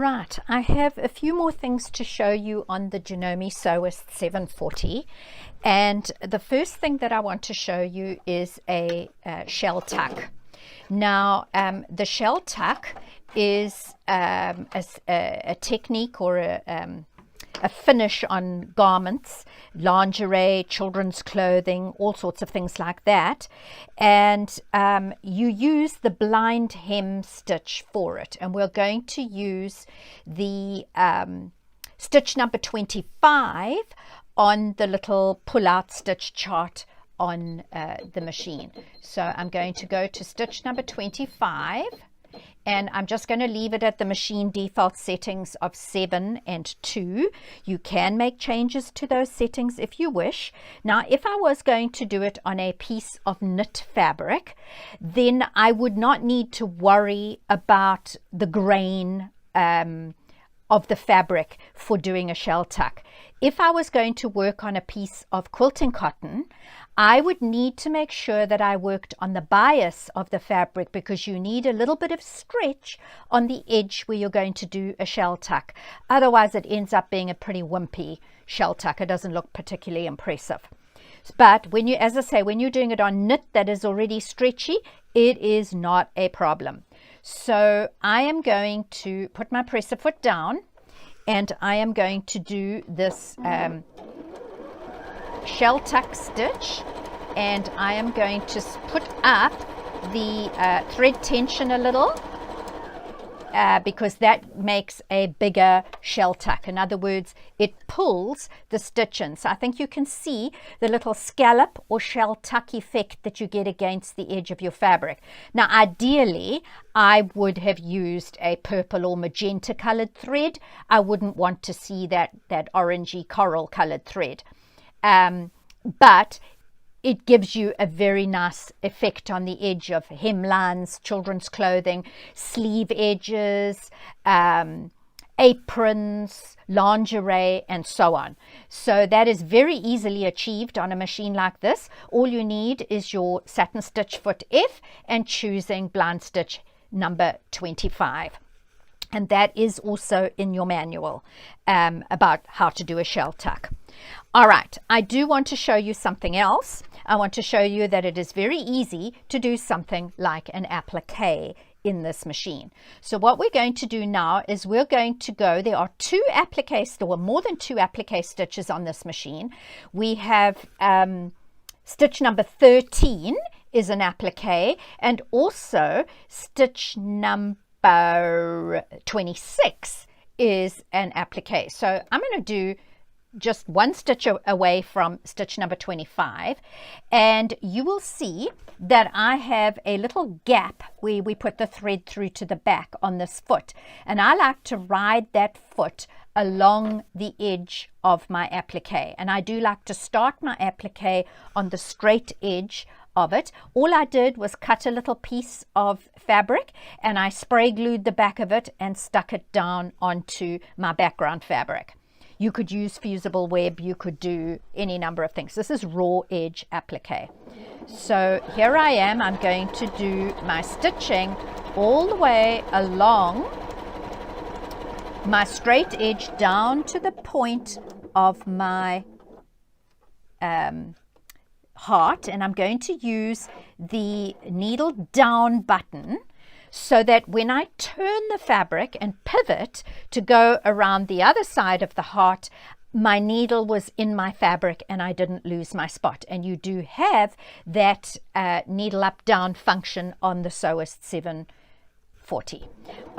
Right, I have a few more things to show you on the Janome Sewist 740, and the first thing that I want to show you is a shell tuck. Now, the shell tuck is a technique or a finish on garments, lingerie, children's clothing, all sorts of things like that. And you use the blind hem stitch for it. And we're going to use the stitch number 25 on the little pull-out stitch chart on the machine. So I'm going to go to stitch number 25. And I'm just going to leave it at the machine default settings of 7 and 2. You can make changes to those settings if you wish. Now, if I was going to do it on a piece of knit fabric, then I would not need to worry about the grain of the fabric for doing a shell tuck. If I was going to work on a piece of quilting cotton, I would need to make sure that I worked on the bias of the fabric, because you need a little bit of stretch on the edge where you're going to do a shell tuck. Otherwise, it ends up being a pretty wimpy shell tuck. It doesn't look particularly impressive. But when you, as I say, when you're doing it on knit that is already stretchy, it is not a problem. So I am going to put my presser foot down, and I am going to do this shell tuck stitch, and I am going to put up the thread tension a little because that makes a bigger shell tuck. In other words, it pulls the stitch in. So I think you can see the little scallop or shell tuck effect that you get against the edge of your fabric. Now, ideally, I would have used a purple or magenta colored thread. I wouldn't want to see that orangey coral colored thread. But it gives you a very nice effect on the edge of hemlines, children's clothing, sleeve edges, aprons, lingerie, and so on. So that is very easily achieved on a machine like this. All you need is your satin stitch foot F and choosing blind stitch number 25. And that is also in your manual about how to do a shell tuck. All right, I do want to show you something else. I want to show you that it is very easy to do something like an applique in this machine. So what we're going to do now is we're going to go, there are two appliques, or more than two applique stitches on this machine. We have stitch number 13 is an applique, and also stitch number 26 is an applique. So I'm going to do just one stitch away from stitch number 25, and you will see that I have a little gap where we put the thread through to the back on this foot, and I like to ride that foot along the edge of my applique, and I do like to start my applique on the straight edge of it. All I did was cut a little piece of fabric, and I spray glued the back of it and stuck it down onto my background fabric. You could use fusible web, you could do any number of things. This is raw edge applique. So here I am, I'm going to do my stitching all the way along my straight edge down to the point of my heart, and I'm going to use the needle down button so that when I turn the fabric and pivot to go around the other side of the heart, my needle was in my fabric and I didn't lose my spot. And you do have that needle up down function on the Sewist 740.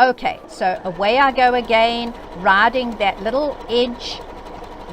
Okay, so away I go again, riding that little edge,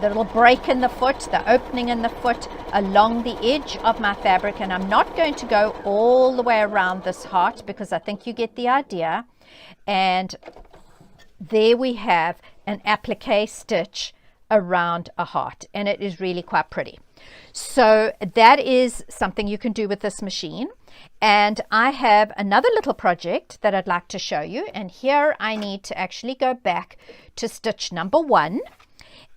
the little break in the foot, the opening in the foot along the edge of my fabric. And I'm not going to go all the way around this heart because I think you get the idea. And there we have an applique stitch around a heart, and it is really quite pretty. So that is something you can do with this machine. And I have another little project that I'd like to show you, and here I need to actually go back to stitch number 1.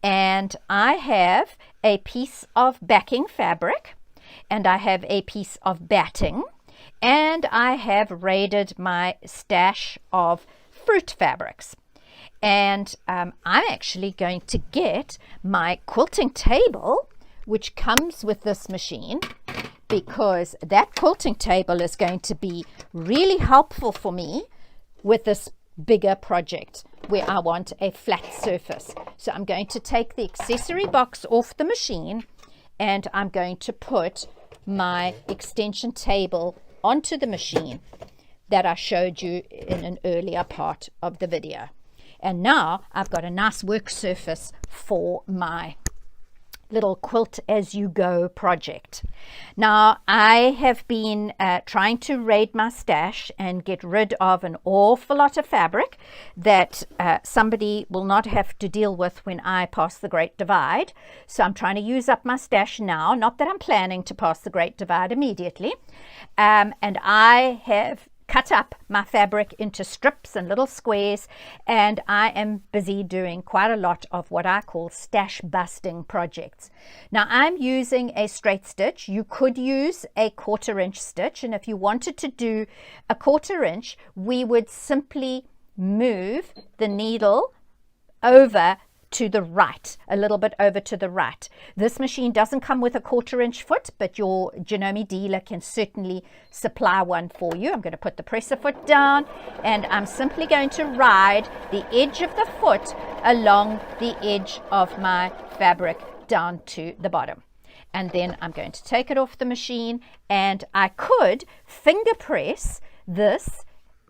And I have a piece of backing fabric, and I have a piece of batting, and I have raided my stash of fruit fabrics. And I'm actually going to get my quilting table, which comes with this machine, because that quilting table is going to be really helpful for me with this bigger project where I want a flat surface. So I'm going to take the accessory box off the machine, and I'm going to put my extension table onto the machine that I showed you in an earlier part of the video. And now I've got a nice work surface for my little quilt-as-you-go project. Now, I have been trying to raid my stash and get rid of an awful lot of fabric that somebody will not have to deal with when I pass the Great Divide. So I'm trying to use up my stash now, not that I'm planning to pass the Great Divide immediately. And I have cut up my fabric into strips and little squares, and I am busy doing quite a lot of what I call stash busting projects. Now, I'm using a straight stitch. You could use a 1/4 inch stitch, and if you wanted to do a 1/4 inch, we would simply move the needle over to the right, a little bit over to the right. This machine doesn't come with a 1/4 inch foot, but your Janome dealer can certainly supply one for you. I'm going to put the presser foot down, and I'm simply going to ride the edge of the foot along the edge of my fabric down to the bottom. And then I'm going to take it off the machine, and I could finger press this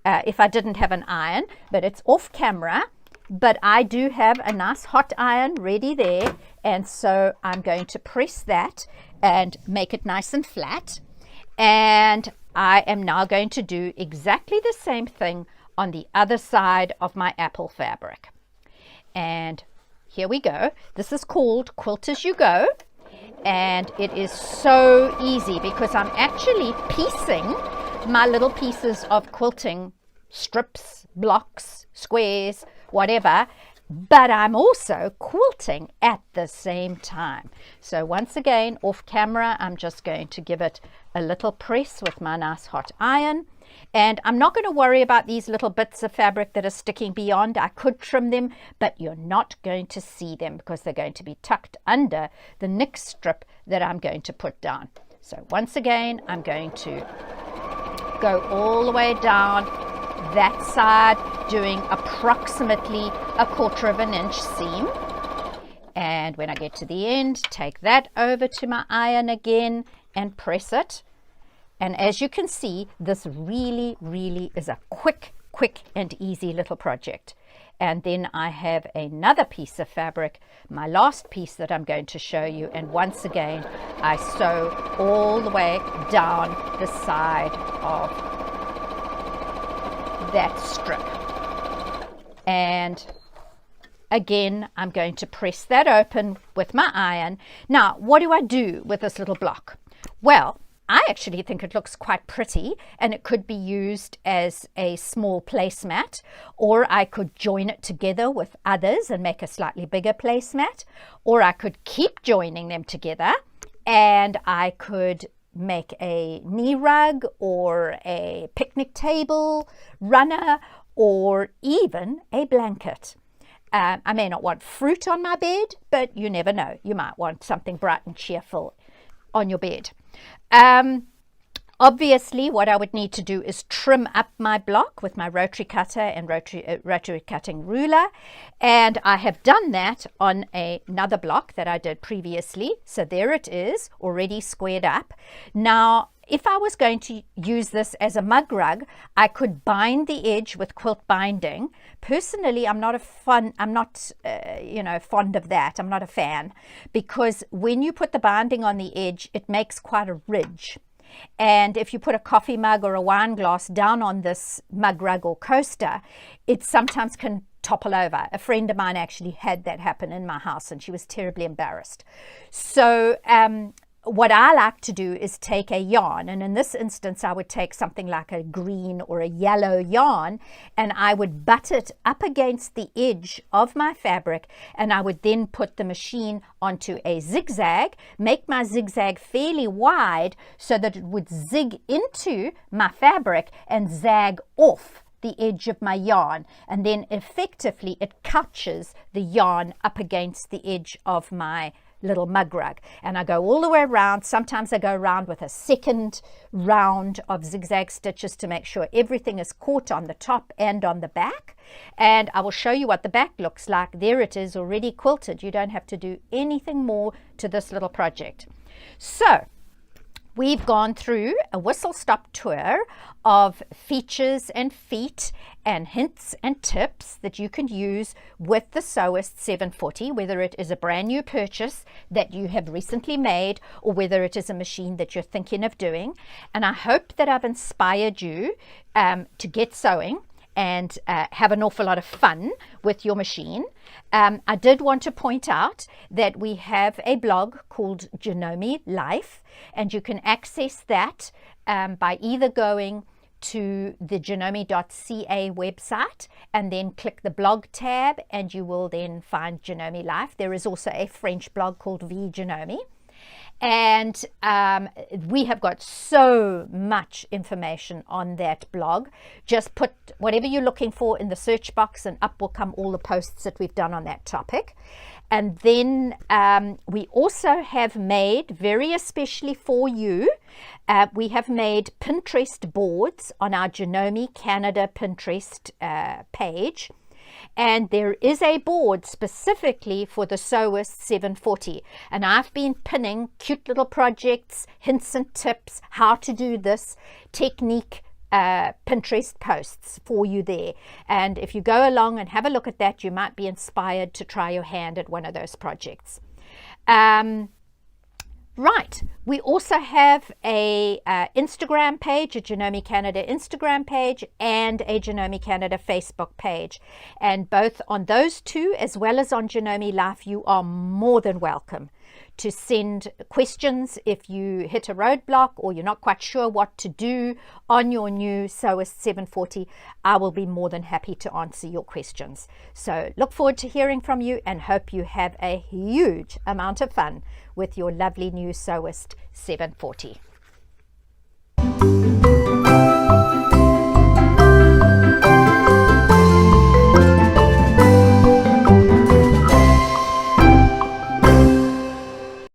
if I didn't have an iron, but it's off camera. But I do have a nice hot iron ready there, and so I'm going to press that and make it nice and flat. And I am now going to do exactly the same thing on the other side of my apple fabric. And here we go. This is called Quilt-as-you-go, and it is so easy because I'm actually piecing my little pieces of quilting, strips, blocks, squares, whatever, but I'm also quilting at the same time. So once again, off camera, I'm just going to give it a little press with my nice hot iron. And I'm not going to worry about these little bits of fabric that are sticking beyond. I could trim them, but you're not going to see them because they're going to be tucked under the next strip that I'm going to put down. So once again, I'm going to go all the way down that side, doing approximately a 1/4 inch seam. And when I get to the end, take that over to my iron again and press it. And as you can see, this really is a quick and easy little project. And then I have another piece of fabric, my last piece that I'm going to show you, and once again I sew all the way down the side of that strip. And again, I'm going to press that open with my iron. Now, what do I do with this little block? Well, I actually think it looks quite pretty, and it could be used as a small placemat, or I could join it together with others and make a slightly bigger placemat, or I could keep joining them together and I could make a knee rug or a picnic table runner or even a blanket. I may not want fruit on my bed, but you never know. You might want something bright and cheerful on your bed. Obviously, what I would need to do is trim up my block with my rotary cutter and rotary cutting ruler. And I have done that on another block that I did previously. So there it is, already squared up. Now, if I was going to use this as a mug rug, I could bind the edge with quilt binding. Personally, I'm not fond of that. I'm not a fan, because when you put the binding on the edge, it makes quite a ridge. And if you put a coffee mug or a wine glass down on this mug rug or coaster, it sometimes can topple over. A friend of mine actually had that happen in my house, and she was terribly embarrassed. So what I like to do is take a yarn, and in this instance I would take something like a green or a yellow yarn, and I would butt it up against the edge of my fabric, and I would then put the machine onto a zigzag, make my zigzag fairly wide so that it would zig into my fabric and zag off the edge of my yarn, and then effectively it couches the yarn up against the edge of my little mug rug. And I go all the way around. Sometimes I go around with a second round of zigzag stitches to make sure everything is caught on the top and on the back. And I will show you what the back looks like. There it is, already quilted. You don't have to do anything more to this little project. So we've gone through a whistle-stop tour of features and feet and hints and tips that you can use with the Sewist 740, whether it is a brand new purchase that you have recently made or whether it is a machine that you're thinking of doing. And I hope that I've inspired you to get sewing and have an awful lot of fun with your machine. I did want to point out that we have a blog called Janome Life, and you can access that by either going to the janome.ca website and then click the blog tab, and you will then find Janome Life. There is also a French blog called V Janome. And we have got so much information on that blog. Just put whatever you're looking for in the search box and up will come all the posts that we've done on that topic. And then we also have made, very especially for you, we have made Pinterest boards on our Janome Canada Pinterest page. And there is a board specifically for the Sewist 740, and I've been pinning cute little projects, hints and tips, how to do this, technique Pinterest posts for you there. And if you go along and have a look at that, you might be inspired to try your hand at one of those projects. Right, we also have a Instagram page, a Janome Canada Instagram page, and a Janome Canada Facebook page. And both on those two, as well as on Janome Life, you are more than welcome to send questions if you hit a roadblock or you're not quite sure what to do on your new Sewist 740. I will be more than happy to answer your questions. So look forward to hearing from you and hope you have a huge amount of fun with your lovely new Sewist 740.